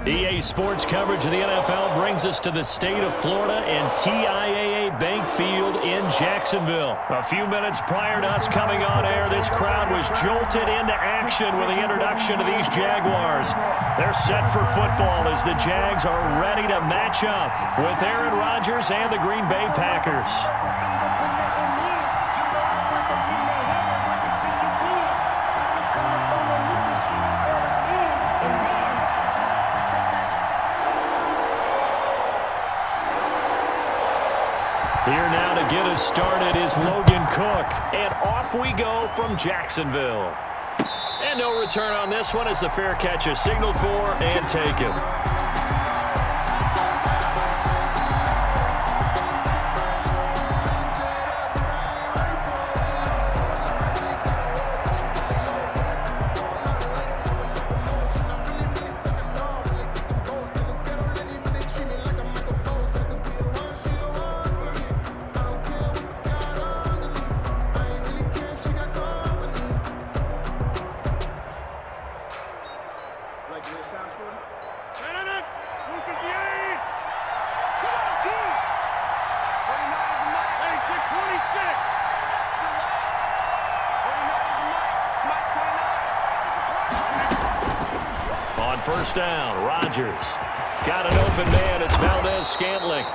EA Sports coverage of the NFL brings us to the state of Florida and TIAA Bank Field in Jacksonville. A few minutes prior to us coming on air, this crowd was jolted into action with the introduction of these Jaguars. They're set for football as the Jags are ready to match up with Aaron Rodgers and the Green Bay Packers. Here now to get us started is Logan Cook. And off we go from Jacksonville. And no return on this one as the fair catch is signaled for and taken. First down, Rodgers. Got an open man. It's Valdez-Scantling.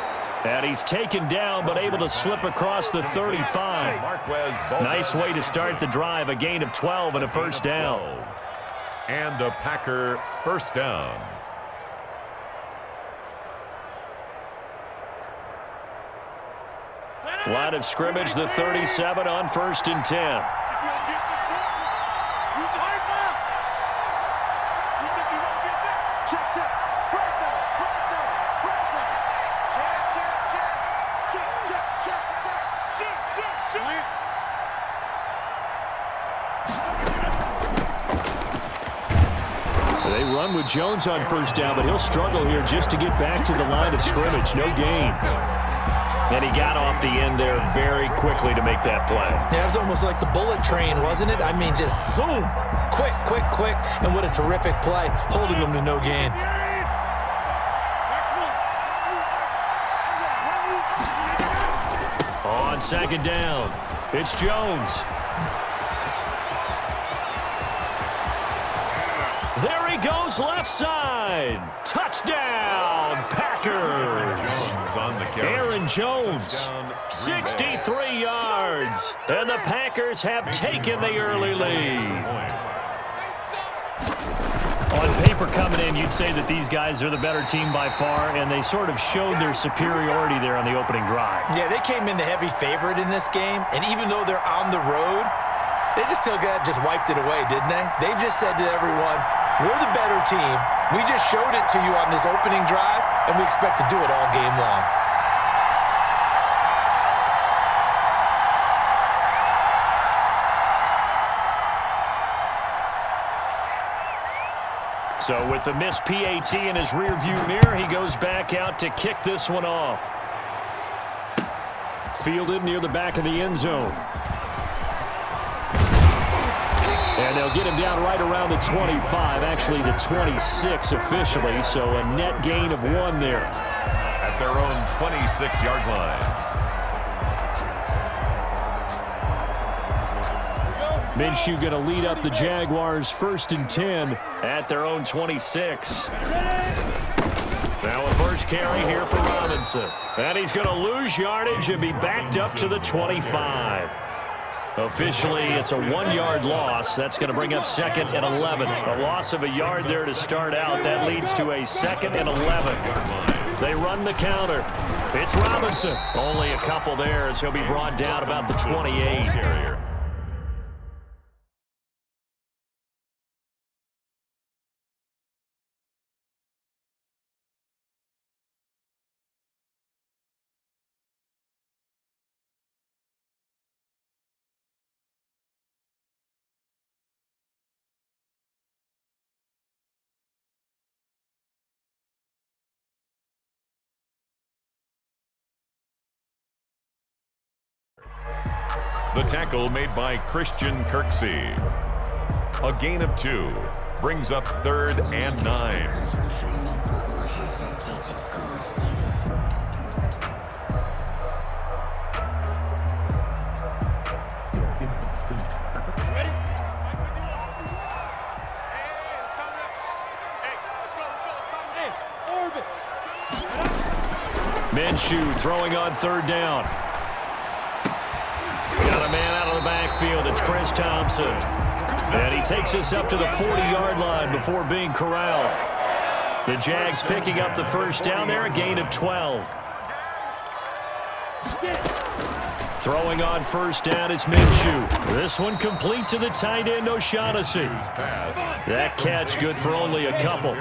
And he's taken down but able to slip across the 35. Nice way to start the drive. A gain of 12 and a first down. And a Packer first down. Line of scrimmage, the 37 on 1st and 10. They run with Jones on first down, but he'll struggle here just to get back to the line of scrimmage. No gain. And he got off the end there very quickly to make that play. Yeah, it was almost like the bullet train, wasn't it? I mean, just zoom. Quick, quick, quick. And what a terrific play, holding them to no gain. On second down, it's Jones. There he goes, left side. Touchdown, Packers. Aaron Jones, 63 yards. And the Packers have taken the early lead. On paper coming in, you'd say that these guys are the better team by far, and they sort of showed their superiority there on the opening drive. Yeah, they came in the heavy favorite in this game, and even though they're on the road, they just wiped it away, didn't they? They just said to everyone, we're the better team. We just showed it to you on this opening drive, and we expect to do it all game long. So with the missed PAT in his rearview mirror, he goes back out to kick this one off. Fielded near the back of the end zone. And they'll get him down right around the 25, actually the 26 officially, so a net gain of 1 there. At their own 26-yard line. Minshew going to lead up the Jaguars 1st and 10 at their own 26. Now a first carry here for Robinson. And he's going to lose yardage and be backed up to the 25. Officially, it's a 1-yard loss. That's going to bring up 2nd and 11. A loss of a yard there to start out. That leads to a 2nd and 11. They run the counter. It's Robinson. Only a couple there as he'll be brought down about the 28. The tackle made by Christian Kirksey. A gain of 2. brings up 3rd and 9. Minshew throwing on 3rd down. Got a man out of the backfield. It's Chris Thompson. And he takes us up to the 40-yard line before being corralled. The Jags picking up the 1st down there, a gain of 12. Throwing on 1st down is Minshew. This one complete to the tight end, O'Shaughnessy. That catch good for only a couple.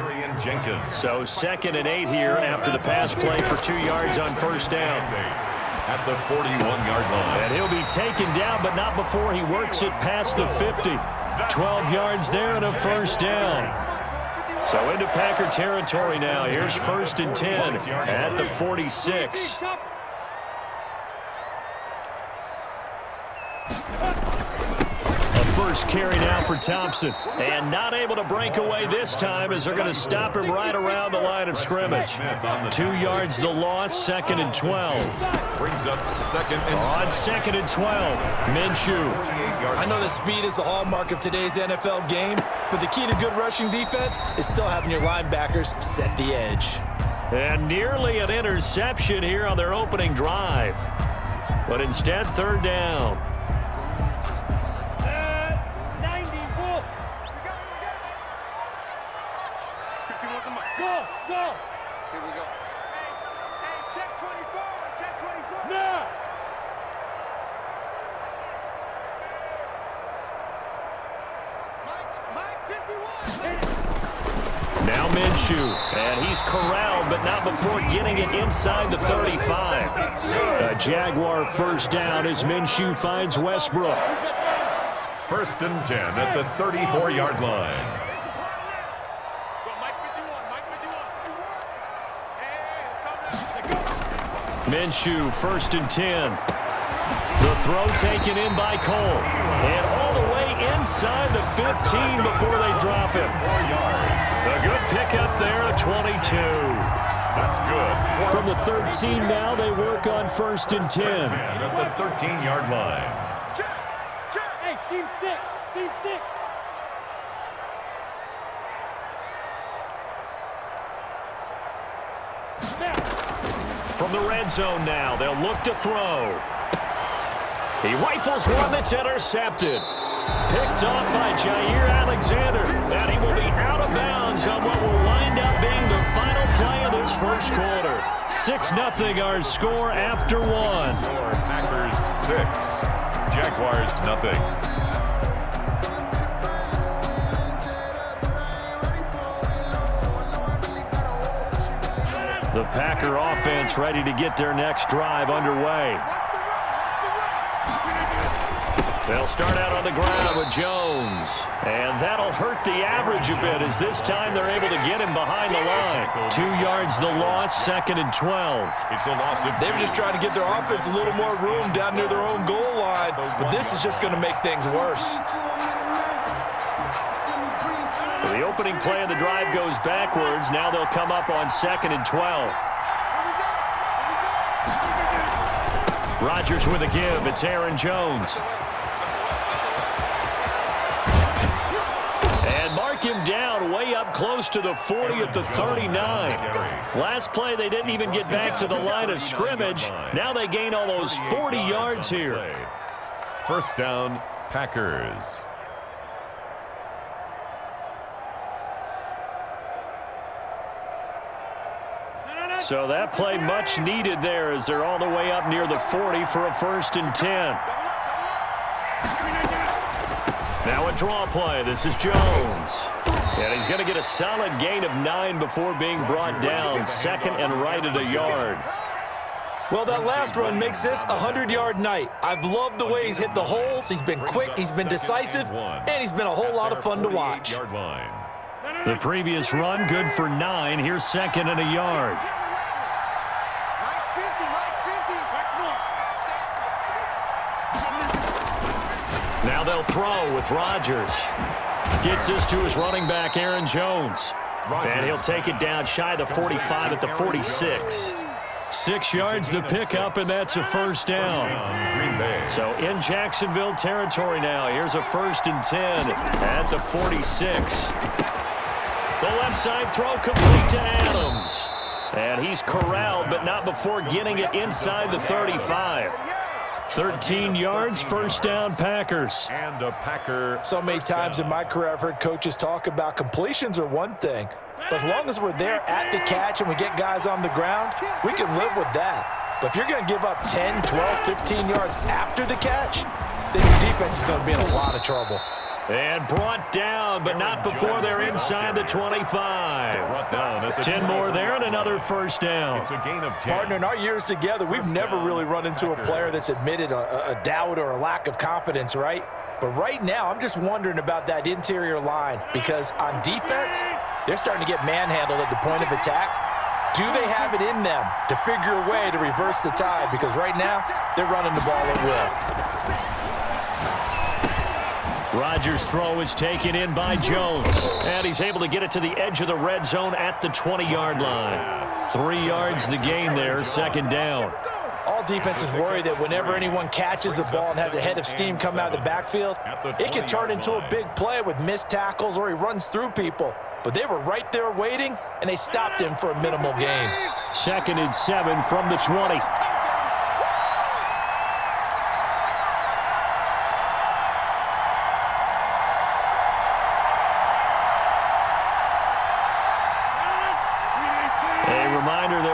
So 2nd and 8 here after the pass play for 2 yards on 1st down. At the 41-yard line. And he'll be taken down, but not before he works it past the 50. 12 yards there and a 1st down. So into Packer territory now. Here's 1st and 10 at the 46. First carry now for Thompson. And not able to break away this time as they're going to stop him right around the line of scrimmage. 2 yards the loss, 2nd and 12. Brings up 2nd and on 2nd and 12. Minshew. I know that speed is the hallmark of today's NFL game, but the key to good rushing defense is still having your linebackers set the edge. And nearly an interception here on their opening drive. But instead, 3rd down. Now Minshew, and he's corralled, but not before getting it inside the 35. A Jaguar 1st down as Minshew finds Westbrook. 1st and 10 at the 34-yard line. Minshew, 1st and 10. The throw taken in by Cole. And all the way inside the 15 before they drop him. A good pickup there at 22. That's good. From the 13 now, they work on 1st and 10. At the 13-yard line. Hey, Team 6. Team 6. From the red zone now, they'll look to throw. He rifles one that's intercepted. Picked off by Jair Alexander. And he will be out of bounds on what will wind up being the final play of this 1st quarter. 6-0 our score after 1. Packers 6. Jaguars nothing. The Packer offense ready to get their next drive underway. They'll start out on the ground with Jones. And that'll hurt the average a bit as this time they're able to get him behind the line. 2 yards the loss, 2nd and 12. It's a loss of 2. They were just trying to get their offense a little more room down near their own goal line, but this is just going to make things worse. So the opening play of the drive goes backwards. Now they'll come up on 2nd and 12. Rodgers with a give. It's Aaron Jones. And mark him down way up close to the 40 at the 39. Last play, they didn't even get back to the line of scrimmage. Now they gain almost 40 yards here. 1st down, Packers. So that play much needed there as they're all the way up near the 40 for a 1st and 10. Now a draw play. This is Jones. And he's going to get a solid gain of 9 before being brought down. 2nd and right at a yard. Well, that last run makes this a 100-yard night. I've loved the way he's hit the holes. He's been quick, he's been decisive, and he's been a whole lot of fun to watch. The previous run good for 9. Here's 2nd and a yard. Now Now they'll throw with Rodgers. Gets this to his running back, Aaron Jones. And he'll take it down shy of the 45 at the 46. 6 yards the pickup, and that's a first down. So in Jacksonville territory now. Here's a 1st and 10 at the 46. The left side throw complete to Adams. And he's corralled, but not before getting it inside the 35. 13 yards, first down, Packers. And a Packer. So many times in my career, I've heard coaches talk about completions are one thing, but as long as we're there at the catch and we get guys on the ground, we can live with that. But if you're going to give up 10, 12, 15 yards after the catch, then your defense is going to be in a lot of trouble. And brought down, but not before they're inside the 25. 10 more there and another first down. It's a gain of 10. Partner, in our years together, we've never really run into a player that's admitted a doubt or a lack of confidence, right? But right now, I'm just wondering about that interior line because on defense, they're starting to get manhandled at the point of attack. Do they have it in them to figure a way to reverse the tide? Because right now, they're running the ball at will. Rodgers' throw is taken in by Jones. And he's able to get it to the edge of the red zone at the 20-yard line. 3 yards the gain there, second down. All defenses worry that whenever anyone catches the ball and has a head of steam come out of the backfield, it can turn into a big play with missed tackles or he runs through people. But they were right there waiting, and they stopped him for a minimal gain. 2nd and 7 from the 20.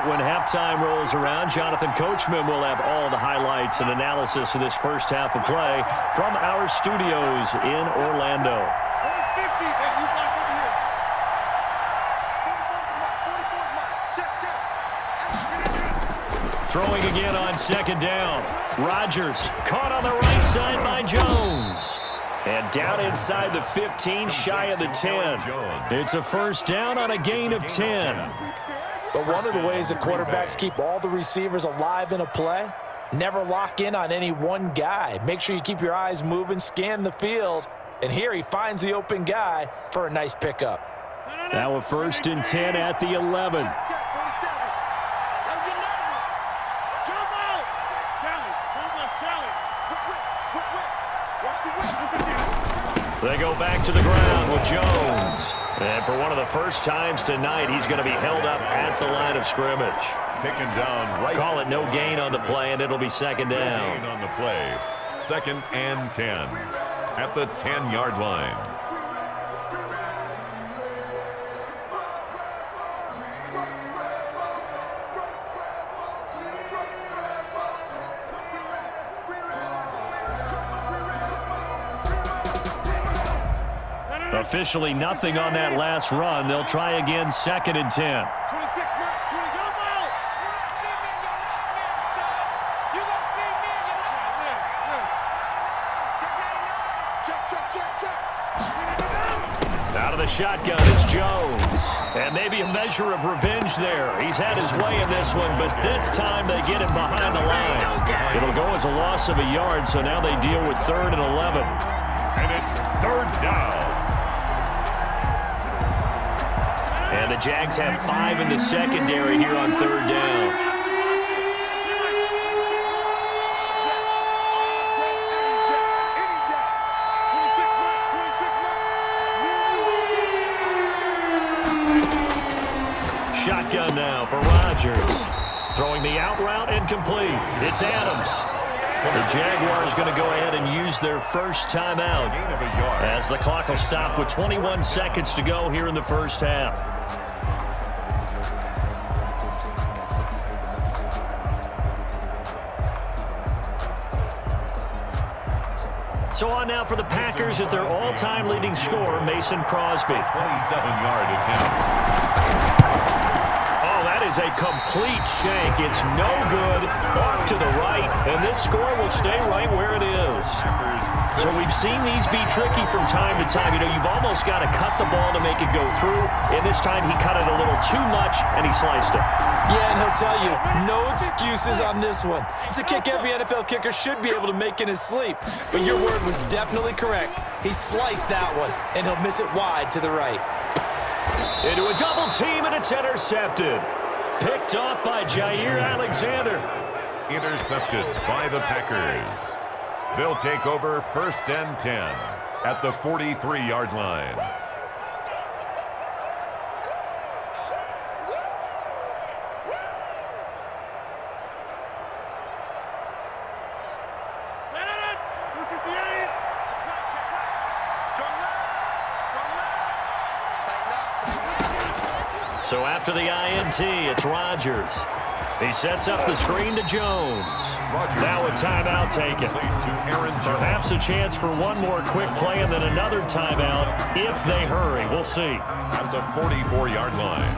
When halftime rolls around, Jonathan Coachman will have all the highlights and analysis of this first half of play from our studios in Orlando. Throwing again on 2nd down. Rodgers caught on the right side by Jones. And down inside the 15, shy of the 10. It's a first down on a gain of 10. But one of the ways that quarterbacks keep all the receivers alive in a play, never lock in on any one guy. Make sure you keep your eyes moving, scan the field, and here he finds the open guy for a nice pickup. Now a 1st and 10 at the 11. They go back to the ground with Jones. And for one of the first times tonight, he's going to be held up at the line of scrimmage. Taken down right. Call it no gain on the play, and it'll be second down. No gain on the play. 2nd and 10 at the 10-yard line. Officially nothing on that last run. They'll try again, 2nd and 10. Out of the shotgun is Jones. And maybe a measure of revenge there. He's had his way in this one, but this time they get him behind the line. It'll go as a loss of a yard, so now they deal with 3rd and 11. And it's 3rd down. And the Jags have 5 in the secondary here on 3rd down. Shotgun now for Rodgers. Throwing the out route and complete. It's Adams. The Jaguars going to go ahead and use their first timeout as the clock will stop with 21 seconds to go here in the first half. So on now for the Packers is their all-time leading scorer, Mason Crosby. 27-yard attempt. Oh, that is a complete shank. It's no good. Off to the right, and this score will stay right where it is. So we've seen these be tricky from time to time. You know, you've almost got to cut the ball to make it go through. And this time he cut it a little too much, and he sliced it. Yeah, and he'll tell you, no excuses on this one. It's a kick every NFL kicker should be able to make in his sleep. But your word was definitely correct. He sliced that one, and he'll miss it wide to the right. Into a double team, and it's intercepted. Picked off by Jair Alexander. Intercepted by the Packers. They'll take over 1st and 10 at the 43-yard line. So after the INT, it's Rodgers. He sets up the screen to Jones. Now a timeout taken. Perhaps a chance for one more quick play and then another timeout if they hurry. We'll see. At the 44-yard line.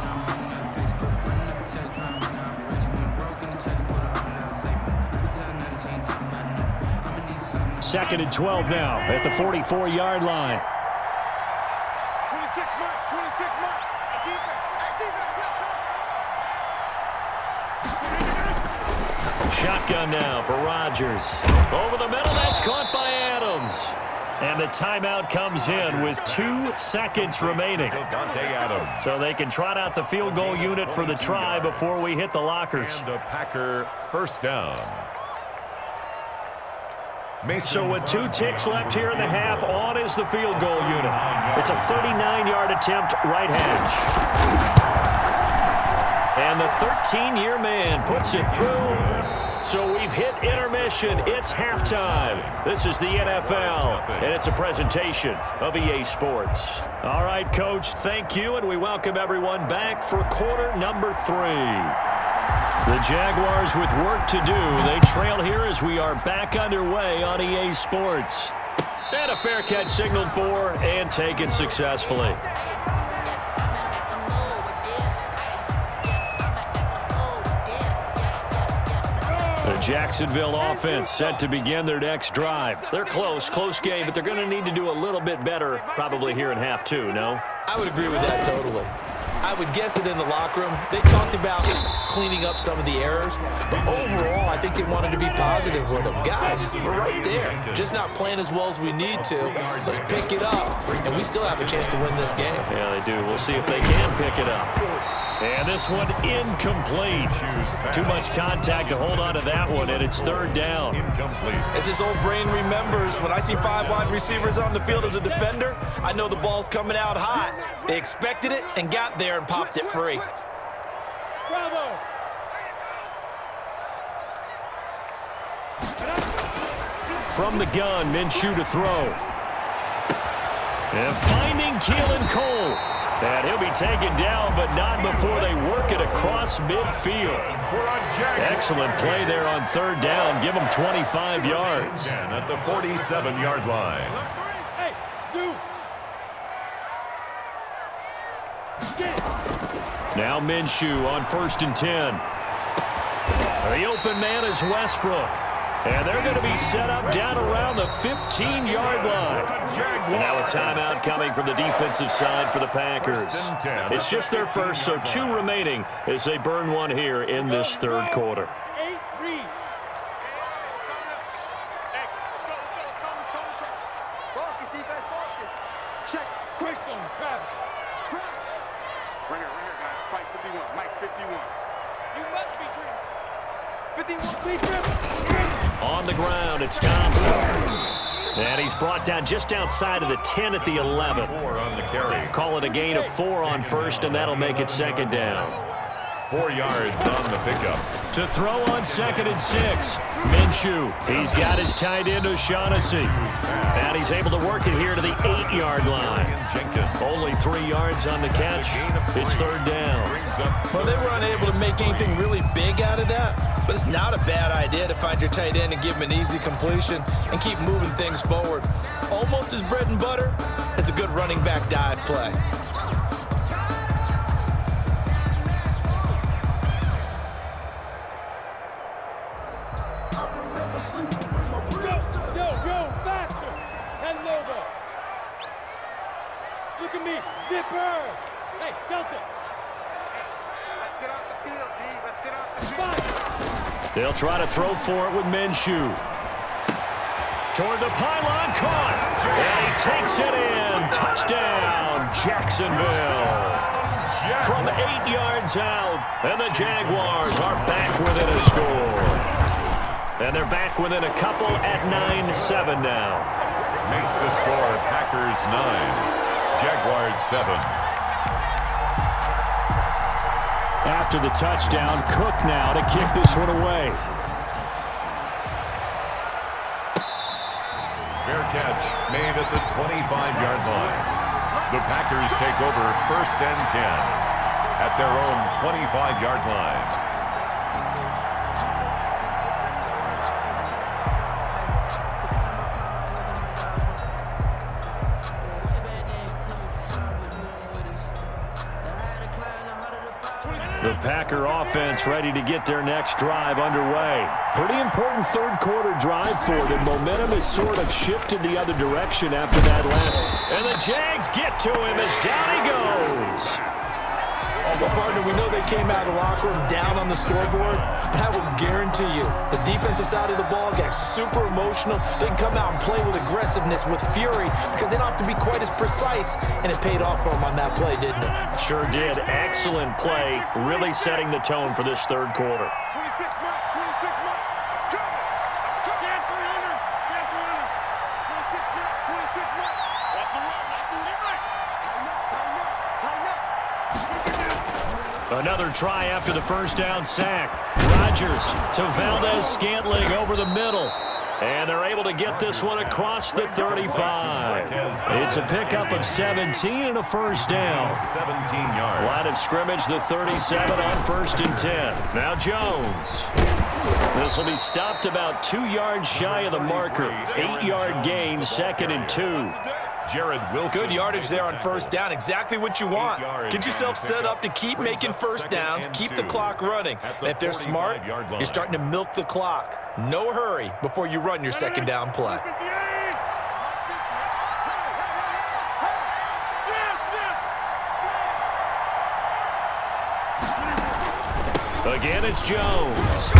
Second and 12 now at the 44-yard line. 26 mark, 26 mark. Shotgun now for Rodgers. Over the middle, that's caught by Adams. And the timeout comes in with 2 seconds remaining. So they can trot out the field goal unit for the try before we hit the lockers. And a Packer first down. So with 2 ticks left here in the half, on is the field goal unit. It's a 39-yard attempt, right hash. And the 13-year man puts it through. So we've hit intermission. It's halftime. This is the NFL, and it's a presentation of EA Sports. All right, Coach, thank you, and we welcome everyone back for quarter number 3. The Jaguars with work to do. They trail here as we are back underway on EA Sports. And a fair catch signaled for and taken successfully. The Jacksonville offense set to begin their next drive. They're close game, but they're going to need to do a little bit better probably here in half 2, no? I would agree with that totally. I would guess it in the locker room. They talked about cleaning up some of the errors, but overall, I think they wanted to be positive with them. Guys, we're right there. Just not playing as well as we need to. Let's pick it up, and we still have a chance to win this game. Yeah, they do. We'll see if they can pick it up. And this one incomplete. Too much contact to hold on to that one, and it's 3rd down. As this old brain remembers, when I see 5 wide receivers on the field as a defender, I know the ball's coming out hot. They expected it and got there and popped it free. Bravo. From the gun, Minshew to throw. And finding Keelan Cole. And he'll be taken down, but not before they work it across midfield. Excellent play there on 3rd down. Give them 25 yards. At the 47-yard line. Hey, Sue. Now Minshew on 1st and 10. The open man is Westbrook. And they're going to be set up down around the 15-yard line. And now a timeout coming from the defensive side for the Packers. It's just their first, so 2 remaining as they burn one here in this 3rd quarter. 8-3. Focus, defense, focus. Check. Christian, Travis. Ringer, guys. Fight 51. Mike 51. You must be dreaming. 51, please, Travis. On the ground, it's Thompson. And he's brought down just outside of the 10 at the 11. 4 on the carry. Call it a gain of 4 on 1st, and that'll make it 2nd down. 4 yards on the pickup. To throw on 2nd and 6. Minshew. He's got his tight end O'Shaughnessy. And he's able to work it here to the 8-yard line. Only 3 yards on the catch. It's 3rd down. Well, they were unable to make anything really big out of that, but it's not a bad idea to find your tight end and give him an easy completion and keep moving things forward. Almost as bread and butter as a good running back dive play. Look at me. Zipper. Hey, Delta. Let's get off the field, D. Let's get off the field. They'll try to throw for it with Minshew. Toward the pylon, caught. And he takes it in. Touchdown, Jacksonville. From 8 yards out, and the Jaguars are back within a score. And they're back within a couple at 9-7 now. Makes the score Packers 9, Jaguars 7. After the touchdown, Cook now to kick this one away. Fair catch made at the 25-yard line. The Packers take over 1st and 10 at their own 25-yard line. The Packer offense ready to get their next drive underway. Pretty important third quarter drive for them. Momentum has sort of shifted the other direction after that last. And the Jags get to him as down he goes. Well, partner, we know they came out of the locker room down on the scoreboard, but I will guarantee you the defensive side of the ball got super emotional. They can come out and play with aggressiveness, with fury, because they don't have to be quite as precise, and it paid off for them on that play, didn't it? Sure did. Excellent play, really setting the tone for this third quarter. 26 Mike, 26 Mike. Go! Get 300. Get 300. 26 Mike, 26 Mike. Watch the run. Watch the run. Tighten up, tighten up, tighten up. Another try after the first down sack. Rodgers to Valdez-Scantling over the middle. And they're able to get this one across the 35. It's a pickup of 17 and a first down. 17 yards. Line of scrimmage, the 37 on 1st and 10. Now Jones. This will be stopped about 2 yards shy of the marker. 8-yard gain, 2nd and 2. Jared Wilson. Good yardage there on first down. Exactly what you want. Get yourself set up to keep making first downs, keep the clock running. And if they're smart, you're starting to milk the clock. No hurry before you run your second down play. Again, it's Jones.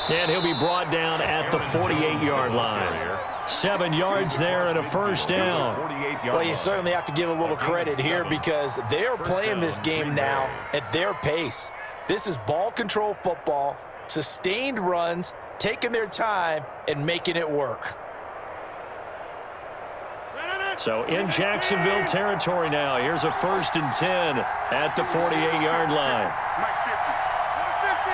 And he'll be brought down at the 48-yard line. 7 yards there and a first down. Well, you certainly have to give a little credit here because they're playing this game now at their pace. This is ball control football, sustained runs, taking their time, and making it work. So in Jacksonville territory now. Here's a 1st and 10 at the 48-yard line. Mike 50. Mike 50.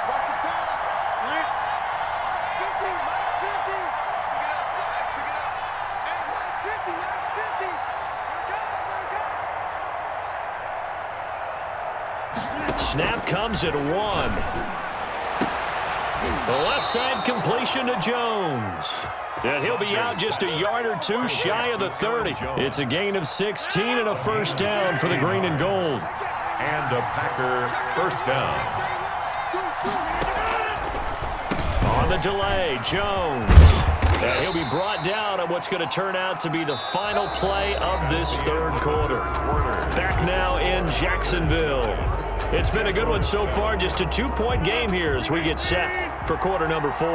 Watch the pass. Mike's 50. Mike's 50. Pick it up, guys. Pick it up. Hey, Mike's 50. Mike's 50. Snap comes at 1. The left side completion to Jones. And he'll be out just a yard or two shy of the 30. It's a gain of 16 and a first down for the green and gold. And a Packer first down. On the delay, Jones. And he'll be brought down on what's going to turn out to be the final play of this third quarter. Back now in Jacksonville. It's been a good one so far. Just a 2-point game here as we get set for quarter number 4.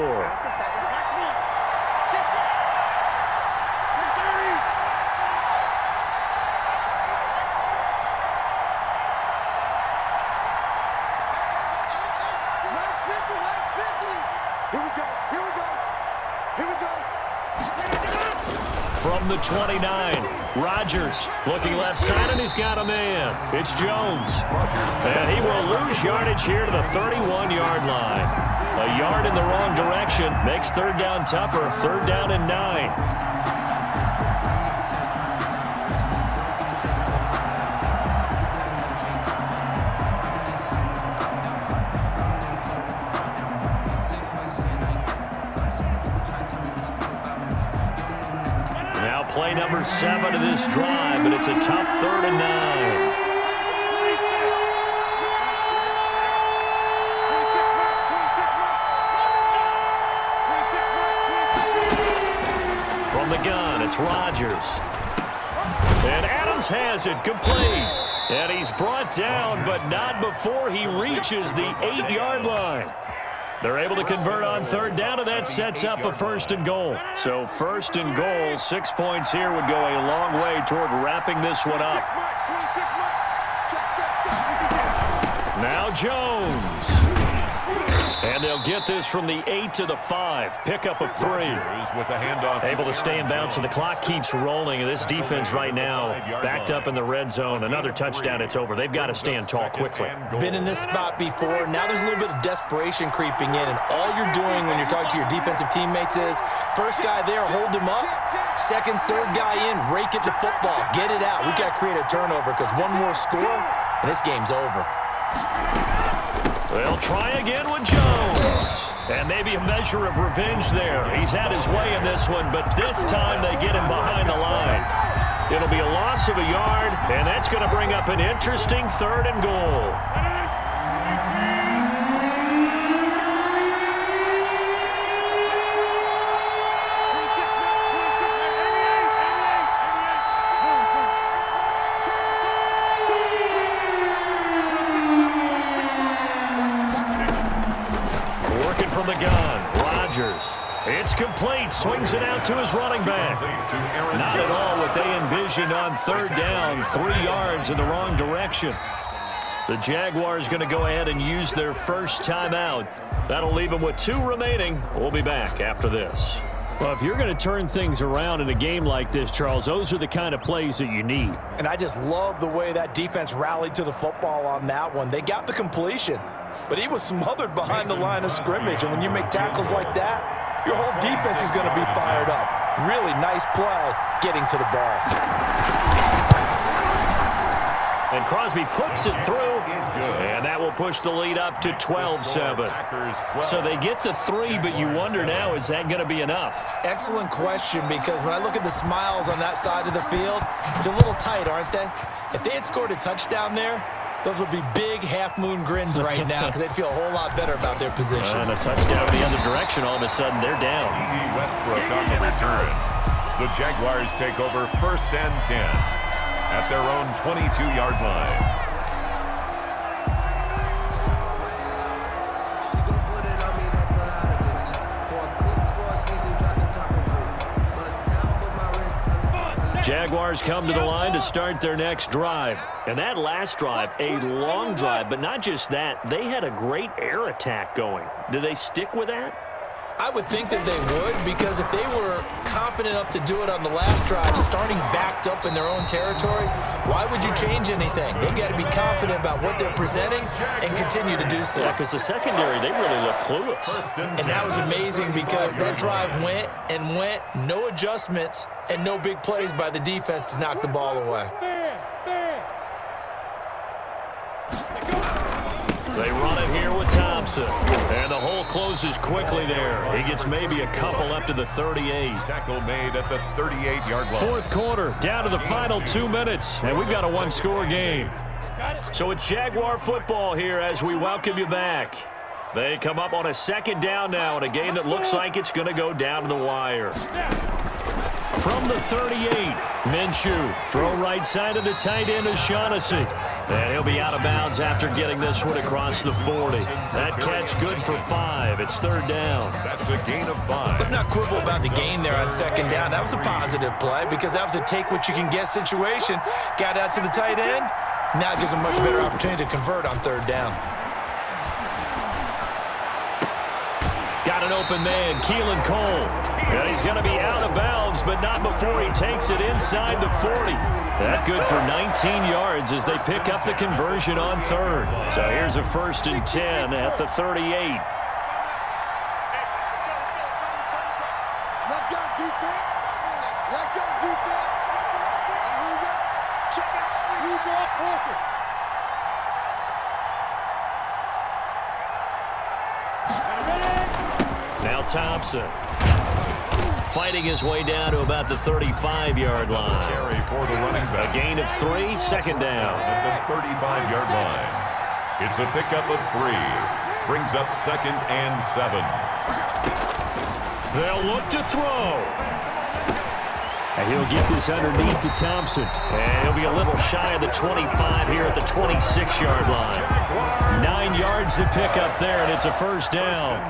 From the 29, Rodgers looking left side, and he's got a man. It's Jones. And he will lose yardage here to the 31-yard line. A yard in the wrong direction makes third down tougher. 3rd down and 9. Play number 7 of this drive, but it's a tough 3rd and 9. From the gun, it's Rodgers. And Adams has it complete. And he's brought down, but not before he reaches the 8-yard line. They're able to convert on third down, and that sets up a 1st and goal. So 1st and goal, 6 points here would go a long way toward wrapping this one up. Now Jones. And they'll get this from the 8 to the 5. Pickup of 3. With the handoff. Able to stay in bounds, and the clock keeps rolling. And this defense right now backed up in the red zone. Another touchdown, it's over. They've got to stand tall quickly. Been in this spot before. Now there's a little bit of desperation creeping in, and all you're doing when you're talking to your defensive teammates is first guy there, hold him up. Second, third guy in, rake at the football. Get it out. We got to create a turnover because one more score, and this game's over. They'll try again with Jones. And maybe a measure of revenge there. He's had his way in this one, but this time they get him behind the line. It'll be a loss of a yard, and that's going to bring up an interesting 3rd and goal. From the gun, Rodgers. It's complete. Swings it out to his running back. Not at all what they envisioned on third down. 3 yards in the wrong direction. The Jaguars going to go ahead and use their first timeout. That'll leave them with 2 remaining. We'll be back after this. Well, if you're going to turn things around in a game like this, Charles, those are the kind of plays that you need. And I just love the way that defense rallied to the football on that one. They got the completion, but he was smothered behind the line of scrimmage. And when you make tackles like that, your whole defense is going to be fired up. Really nice play getting to the ball. And Crosby puts it through, and that will push the lead up to 12-7. So they get the 3, but you wonder now, is that going to be enough? Excellent question, because when I look at the smiles on that side of the field, they're a little tight, aren't they? If they had scored a touchdown there, those would be big half-moon grins right now because they'd feel a whole lot better about their position. And a touchdown the other direction, all of a sudden they're down. Westbrook on the return. The Jaguars take over 1st and 10 at their own 22-yard line. Jaguars come to the line to start their next drive. And that last drive, a long drive, but not just that, they had a great air attack going. Do they stick with that? I would think that they would, because if they were confident enough to do it on the last drive, starting backed up in their own territory, why would you change anything? They've got to be confident about what they're presenting and continue to do so. Yeah, because the secondary, they really look clueless. And that was amazing because that drive went and went, no adjustments, and no big plays by the defense to knock the ball away. They run it here with Thompson. And the hole closes quickly there. He gets maybe a couple up to the 38. Tackle made at the 38-yard line. 4th quarter, down to the final 2 minutes. And we've got a 1-score game. So it's Jaguar football here as we welcome you back. They come up on a 2nd down now in a game that looks like it's going to go down to the wire. From the 38, Minshew. Throw right side of the tight end O'Shaughnessy. And he'll be out of bounds after getting this one across the 40. That catch good for 5. It's 3rd down. That's a gain of 5. Let's not quibble about the gain there on 2nd down. That was a positive play because that was a take-what-you-can-get situation. Got out to the tight end. Now it gives them a much better opportunity to convert on 3rd down. Got an open man, Keelan Cole. And he's going to be out of bounds, but not before he takes it inside the 40. That good for 19 yards as they pick up the conversion on 3rd. So here's a 1st and 10 at the 38. Let's go defense. Let's go defense. Here we go. Check it out. We draw focus. Now Thompson. Fighting his way down to about the 35-yard line. Carry for the running back. A gain of 3, 2nd down. At the 35-yard line. It's a pickup of 3. Brings up 2nd and 7. They'll look to throw. And he'll get this underneath to Thompson. And he'll be a little shy of the 25 here at the 26-yard line. 9 yards to pick up there, and it's a first down.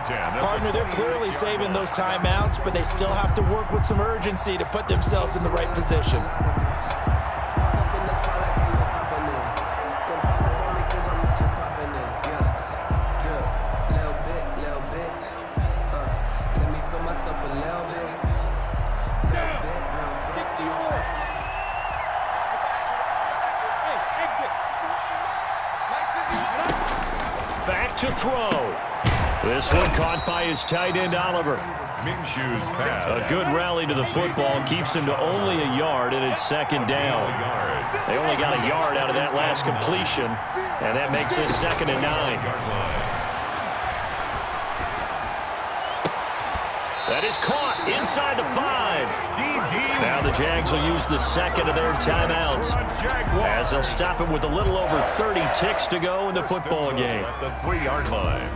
Partner, they're clearly saving those timeouts, but they still have to work with some urgency to put themselves in the right position. Back to throw. This one caught by his tight end, Oliver. Minshew's pass. A good rally to the football keeps him to only a yard, and it's second down. They only got a yard out of that last completion, and that makes this 2nd and 9. That is caught inside the 5. Now the Jags will use the second of their timeouts as they'll stop it with a little over 30 ticks to go in the football game. At the 3-yard line.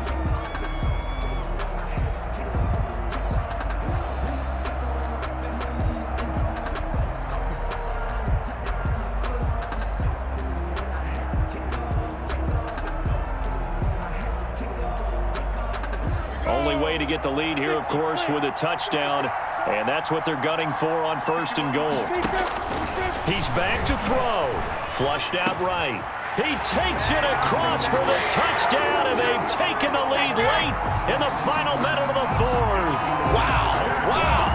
Only way to get the lead here, of course, with a touchdown, and that's what they're gunning for on 1st and goal. He's back to throw. Flushed out right. He takes it across for the touchdown, and they've taken the lead late in the final minute of the 4th. Wow, wow.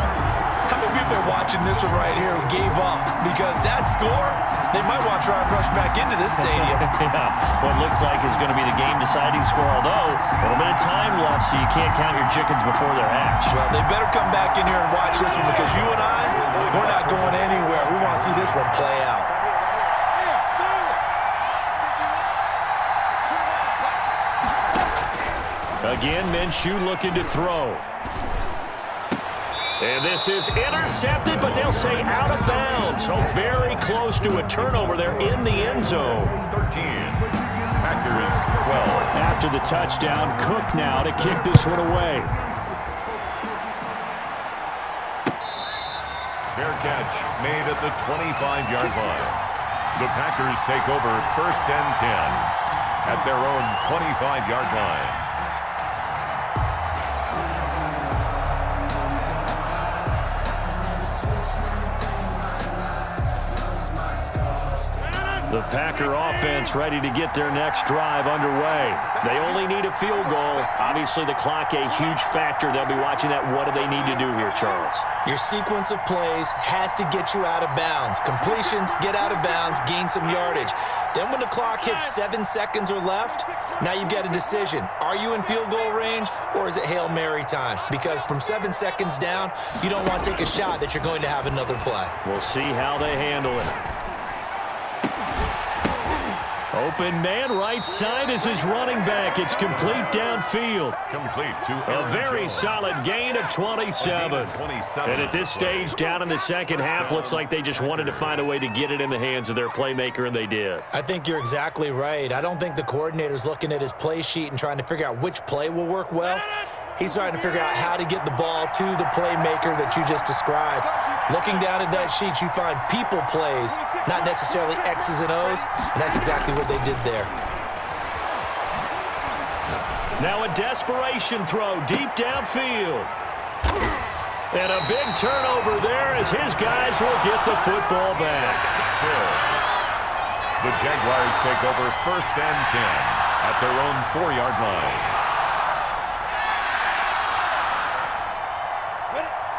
How many people are watching this one right here who gave up? Because that score, they might want to try and rush back into this stadium. Yeah, what looks like is going to be the game-deciding score, although a little bit of time left, so you can't count your chickens before they're hatched. Well, they better come back in here and watch this one because you and I, we're not going anywhere. We want to see this one play out. Again, Minshew looking to throw. And this is intercepted, but they'll say out of bounds. So very close to a turnover there in the end zone. 13. Packers 12. After the touchdown, Cook now to kick this one away. Fair catch made at the 25-yard line. The Packers take over 1st and 10 at their own 25-yard line. The Packer offense ready to get their next drive underway. They only need a field goal. Obviously, the clock a huge factor. They'll be watching that. What do they need to do here, Charles? Your sequence of plays has to get you out of bounds. Completions, get out of bounds, gain some yardage. Then when the clock hits 7 seconds or left, now you've got a decision. Are you in field goal range, or is it Hail Mary time? Because from 7 seconds down, you don't want to take a shot that you're going to have another play. We'll see how they handle it. Open man, right side is his running back. It's complete downfield. Complete to A very solid gain of 27. And at this stage, down in the second half, looks like they just wanted to find a way to get it in the hands of their playmaker, and they did. I think you're exactly right. I don't think the coordinator's looking at his play sheet and trying to figure out which play will work well. He's trying to figure out how to get the ball to the playmaker that you just described. Looking down at that sheet, you find people plays, not necessarily X's and O's, and that's exactly what they did there. Now a desperation throw deep downfield. And a big turnover there as his guys will get the football back. The Jaguars take over 1st and 10 at their own 4-yard line.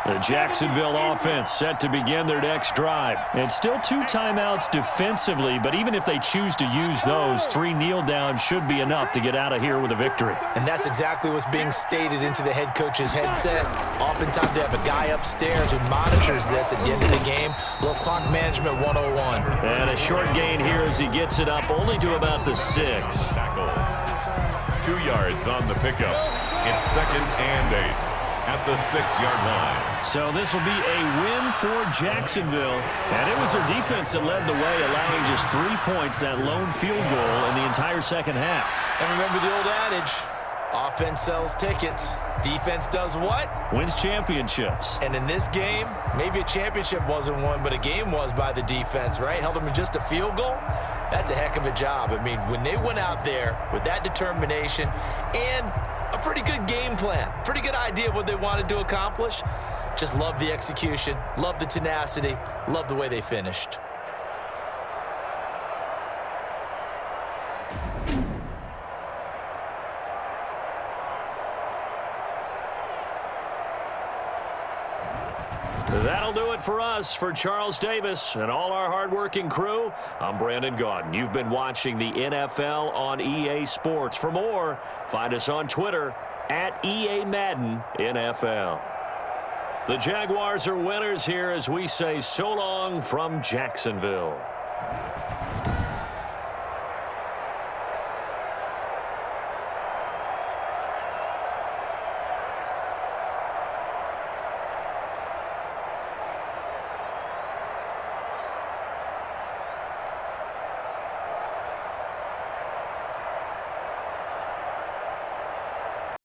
The Jacksonville offense set to begin their next drive. And still 2 timeouts defensively, but even if they choose to use those, 3 kneel downs should be enough to get out of here with a victory. And that's exactly what's being stated into the head coach's headset. Oftentimes they have a guy upstairs who monitors this at the end of the game. Little clock management 101. And a short gain here as he gets it up only to about the 6. Tackle. 2 yards on the pickup. It's 2nd and 8. At the 6-yard line. So this will be a win for Jacksonville. And it was their defense that led the way, allowing just 3 points, that lone field goal in the entire second half. And remember the old adage, Offense sells tickets. Defense does what? Wins championships. And in this game, maybe a championship wasn't won, but a game was by the defense, right? Held them to just a field goal. That's a heck of a job. I mean, when they went out there with that determination and a pretty good game plan, pretty good idea what they wanted to accomplish, just love the execution, love the tenacity, love the way they finished. That'll do it for us. For Charles Davis and all our hardworking crew, I'm Brandon Gaudin. You've been watching the NFL on EA Sports. For more, find us on Twitter at EA Madden NFL. The Jaguars are winners here as we say so long from Jacksonville.